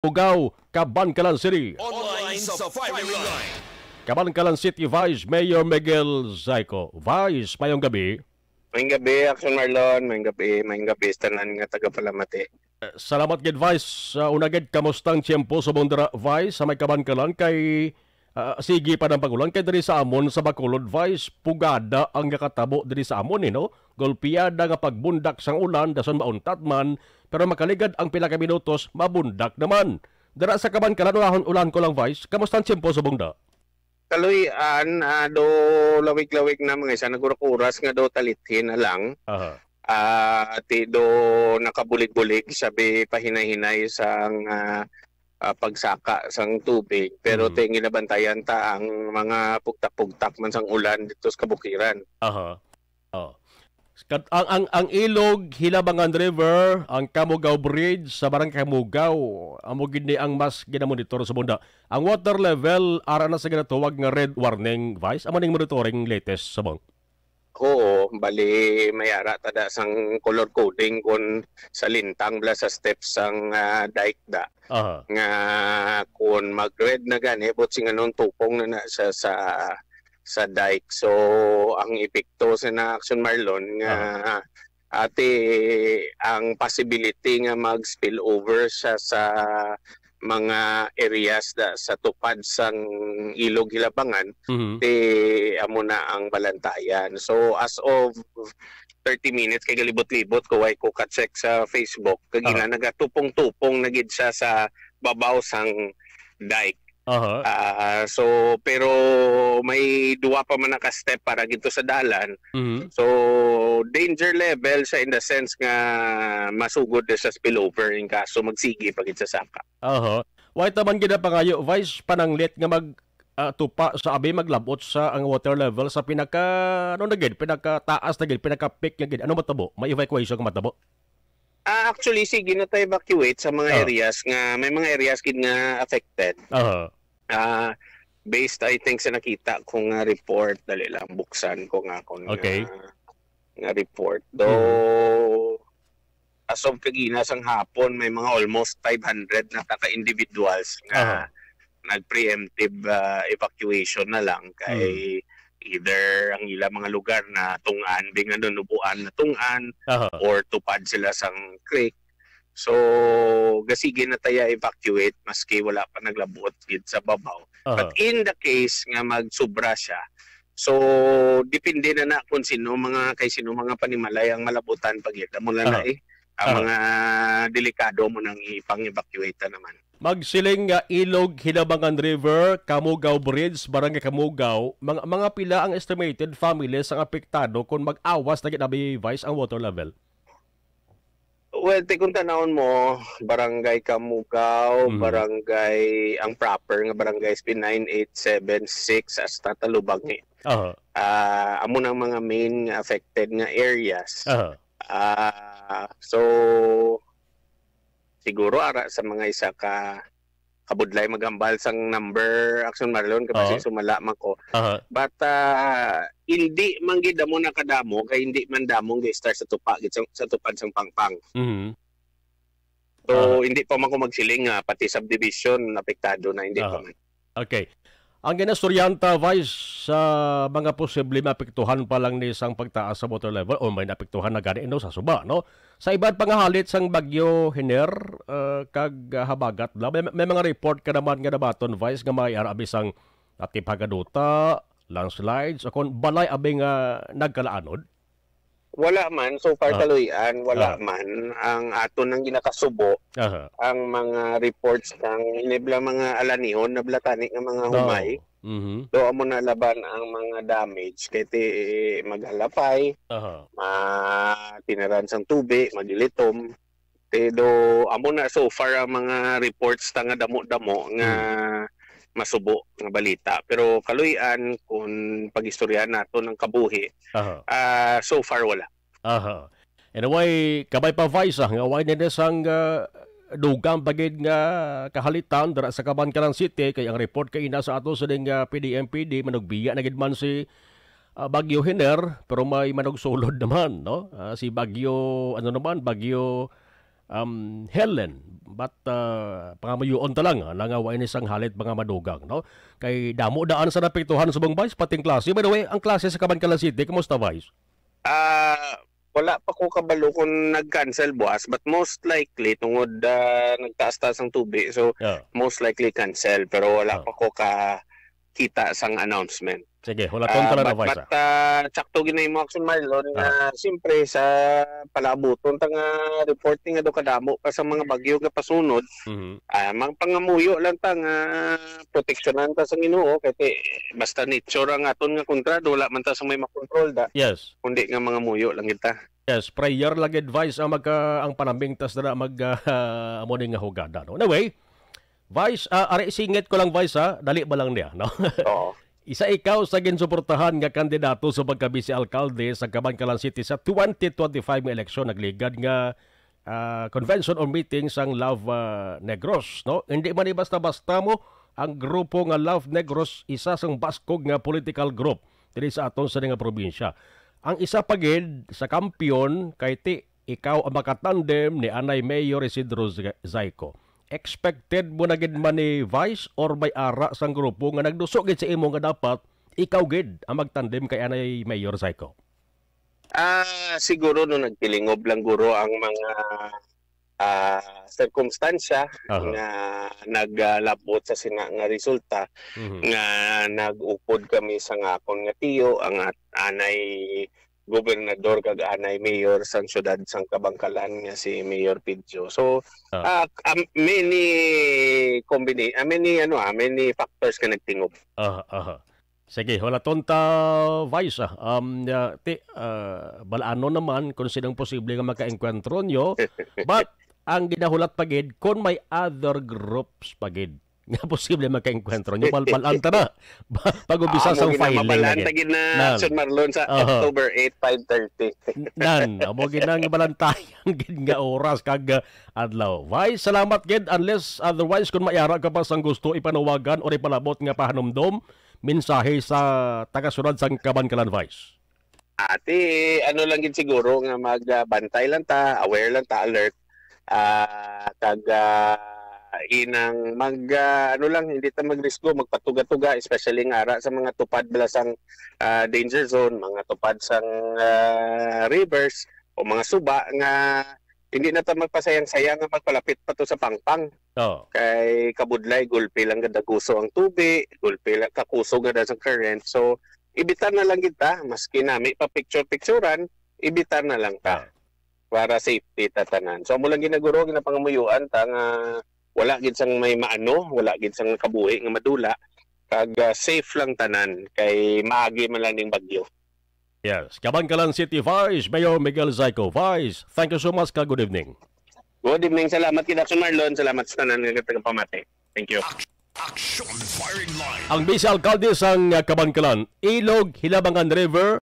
Ugaw, Cabancalan City. Online sa firing line. Cabancalan City Vice Mayor Miguel Zayco. Vice, mayong gabi. Mayong gabi, Action Marlon. Mayong gabi, tanan nga taga-Palamati. Salamat gid Vice. Unagid kamustang tiyempo sa Bondara Vice sa may Cabancalan kay sige pa ng pagulan kay diri sa amon sa Bacolod Vice pugada ang nakatabo diri sa amon no. Golpiada nga pagbundak sang ulan dason mauntat man pero makaligad ang pila ka minutos mabundak naman. Dara sa Cabancalan ulan ko lang Vice. Kamusta ang tiyempo sa Bunda? Kaluyan, do lawig-lawig na mga isa nagurak-uras nga do talithin na lang. Ti do nakabulig-bulig sabi pahinay-hinay sang pagsaka sang tubig pero tingin nabantayan ta ang mga pugtak-pugtak man sang ulan dito sa kabukiran. Ang ilog Hilabangan River, ang Kamugaw Bridge sa Barangay Kamugaw, amo gid ang mas ginamonitor sa Bunda. Ang water level ara na sa ginatuwag nga red warning Vice. Amo ning monitoring latest sa bang. Oo, bali mayara tada sang color coding kon sa lintang bla sa steps sang dike da. Nga kun mag-red na gani but sing anon tupong na sa dike. So ang epekto sa na Action Marlon nga ate ang possibility nga mag-spill over sa mga areas da sa tupad sang ilog Hilabangan amo na ang balantayan. So as of 30 minutes kay galibot-libot ko ay ko ka-check sa Facebook kagina nagatupong-tupong na gid siya sa babaw sang dike. So pero may duwa pa man naka-step para gito sa dalan. So danger level sa in the sense nga masugod sa spillover in kaso magsigi pagit sa saka. Why taman gid pangayo Vice pananglit nga mag tupa sa abi maglabot sa ang water level sa pinaka pinaka taas na gid pinaka peak nga gid. Ano matabo? May evacuation nga matabo? Actually sige na tayo evacuate sa mga areas nga may mga areas gid nga affected. Based I think sa nakita kong report dali lang buksan ko nga kung nga report as of kagina sang hapon may mga almost 500 na taka-individuals nga nag-preemptive evacuation na lang kay either ang ilang mga lugar na tungan bing nunubuan na tungan or tupad sila sang creek. So gasige na tayo evacuate maski wala pa naglabot gid sa babaw. But in the case nga magsubra siya, so depende na kung sino mga panimalay ang malabutan pagid mo na ang mga delikado mo nang ipang-evacuate naman. Magsiling nga ilog Hilabangan River, Kamugaw Bridge, Barangay Kamugaw, mga pila ang estimated families ang apektado kung mag-awas na ginabi Vice ang water level? Well, kung tanawon mo, Barangay Kamugaw, barangay, ang proper nga barangay is 9876 hasta Talubangi. Amo nang mga main affected nga areas. So, siguro ara sa mga isa ka kabudlay magambal sang number Action Marlon kasi sumala man ko. But hindi man gid mo nakadamo kay hindi man damong gi-start sa tupad sang pangpang. So hindi pa man ko magsiling pati subdivision apektado na hindi pa man. Okay. Ang ginastoryanta Vice sa mga posible maapektuhan pa lang ni isang pagtaas sa water level o may naapektuhan na gani sa Suba, no? Sa iba't pangahalit sang Bagyo Hiner kag habagat may mga report ka naman nga nabaton Vice nga may arabi sang atipagaduta, landslides o kon balay abi nga nagkalaanod. Wala man so far kaluyan, wala man ang aton nang ginakasubo ang mga reports ng inibla mga alanihon na blatani nga mga humay. Do mo na laban ang mga damage kay maghalapay, tinaran sang tubig, madilitom. Do amo na so far ang mga reports nga damo-damo nga masubo nga balita pero kaluyan kung pag-istoryahan nato ng kabuhi so far wala. Anyway kabay pa Vice nga way nila sang dugang bagid nga kahalitan dara sa Cabancalan City kay ang report kay ina sa ato sa ding PDMPD manugbiya na gid man si Bagyo Hiner pero may manugsulod naman no si Bagyo Bagyo Helen, but pangamayuon ta lang nangawa ini sang halit mga madugang, no? Kay damo daan sa napektuhan sa bang Vice pating klase. By the way, ang klase sa Cabancalan City, kamusta Vice? Wala pa ko kabalo kung nag-cancel buwas, but most likely tungod nagtaas-taas ang tubig, so most likely cancel, pero wala pa ko kita sang announcement. Sige, hulaton ka lang na Vice. Tsakto ginay mo action Marlon nga siyempre sa palabuton nga reporting nga do kadamo pa sa mga bagyo nga pasunod. Mang pangamuyo lang ta nga proteksyonan ta sa Ginoo kay basta nature ang aton nga kontrado wala man ta sa may makontrol da. Yes. Kundi nga mga muyo lang kita. Yes, prayer lang advice ang ang panambing tas na amo nga hugada, no. Anyway, Vice, ari singit ko lang Vice dali ba lang niya, no? Oo. Isa ikaw sa ginsuportahan nga kandidato sa pagkabisi alkalde sa Cabancalan City sa 2025 nga eleksyon nagligad nga convention or meeting sang Love Negros, no? Hindi man basta-basta mo ang grupo nga Love Negros isa sang baskog nga political group diri sa aton sa nga probinsya. Ang isa pagid sa kampiyon kay ikaw ang makatandem ni Anay Mayor Isidro Zayco. Expected mo na gid man ni Vice or may ara sang grupo nga nagdusok gid sa imo nga dapat ikaw gid ang magtandem kay Anay Mayor Zayco? Siguro no nagpilingob lang guro ang mga circumstansya nga naglabot sa sina nga resulta nga nag-upod kami sa ngakon nga tiyo ang anay gobernador kag anay mayor sang syudad sang Cabancalan nga si Mayor Pidjo. So many factors ka nagtingob. Sige, wala tonta Vice. Balaano naman kung sinong posible nga maka-enkwentro nyo. But ang ginahulat pagid kung may other groups pagid nga posible maka-enkwentro nyo. Balanta na. Pag-ubisa sa filing. Mabalanta gid na Sir Marlon sa October 8, 5:30. Amo ginang balantayan gid nga oras kag adlaw. Vice, salamat gid unless otherwise kung mayara ka pa sang gusto ipanawagan o ipalabot nga pahanumdom mensahe sa taga-sunod sang Cabancalan Vice. Ano lang gid siguro nga magbantay lang ta, aware lang ta, alert. Inang hindi ta magrisgo magpatuga-tuga especially nga ara sa mga tupad belasang danger zone, mga tupad sang rivers o mga suba nga hindi na ta magpasayang-sayang nga magpalapit pa to sa pangpang. Kay kabudlay gulpi lang gada kuso ang tubig, gulpi lang kakuso gada sa current. So ibitar na lang kita maski nami pa picture-picturean, ibitar na lang ta para safety tatanan. So mo lang ginaguro ginapangamuyuan ta nga wala gid sang may maano, wala gid sang kabuhi nga madula, kag safe lang tanan kay maagi man lang ning bagyo. Yes, Cabancalan City Vice Mayor Miguel Zayco. Vice, thank you so much. Good evening. Good evening, salamat kid Action Marlon, salamat sa tanan nga tagapamati. Thank you. Action Firing Line. Ang Vice Alcalde sang Cabancalan, Ilog Hilabangan River